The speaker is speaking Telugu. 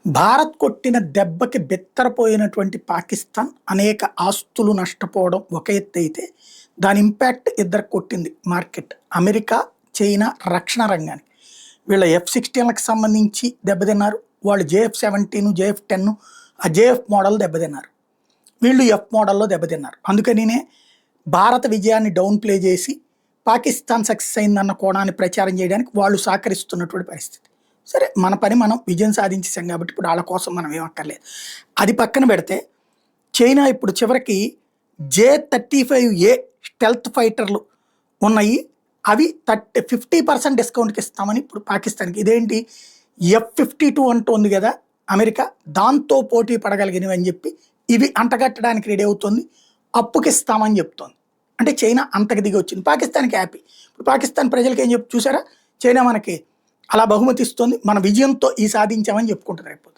భారత్ కొట్టిన దెబ్బకి బెత్తరపోయినటువంటి పాకిస్తాన్ అనేక ఆస్తులు నష్టపోవడం ఒక ఎత్తు అయితే దాని ఇంపాక్ట్ ఇద్దరు కొట్టింది మార్కెట్. అమెరికా, చైనా రక్షణ రంగానికి వీళ్ళ F-16లకు సంబంధించి దెబ్బతిన్నారు. వాళ్ళు JF-17, JF-10 ఆ JF మోడల్ దెబ్బతిన్నారు. వీళ్ళు F మోడల్లో దెబ్బతిన్నారు. అందుకనినే భారత విజయాన్ని డౌన్ ప్లే చేసి పాకిస్తాన్ సక్సెస్ అయిందన్న కోణాన్ని ప్రచారం చేయడానికి వాళ్ళు సహకరిస్తున్నటువంటి పరిస్థితి. సరే, మన పని మనం విజయం సాధించేసాం కాబట్టి ఇప్పుడు వాళ్ళ కోసం మనం ఏమక్కర్లేదు. అది పక్కన పెడితే చైనా ఇప్పుడు చివరికి J-35A స్టెల్త్ ఫైటర్లు ఉన్నాయి. అవి 50% డిస్కౌంట్కి ఇస్తామని ఇప్పుడు పాకిస్తాన్కి. ఇదేంటి, F-52 అంటుంది కదా అమెరికా, దాంతో పోటీ పడగలిగినవి అని చెప్పి ఇవి అంటగట్టడానికి రెడీ అవుతుంది. అప్పుకి ఇస్తామని చెప్తోంది. అంటే చైనా అంతకు దిగి వచ్చింది. పాకిస్తాన్కి హ్యాపీ. ఇప్పుడు పాకిస్తాన్ ప్రజలకి ఏం చెప్పి చూసారా, చైనా మనకి అలా బహుమతి ఇస్తుంది, మన విజయంతో ఈ సాధించామని చెప్పుకుంటుంది రేపు.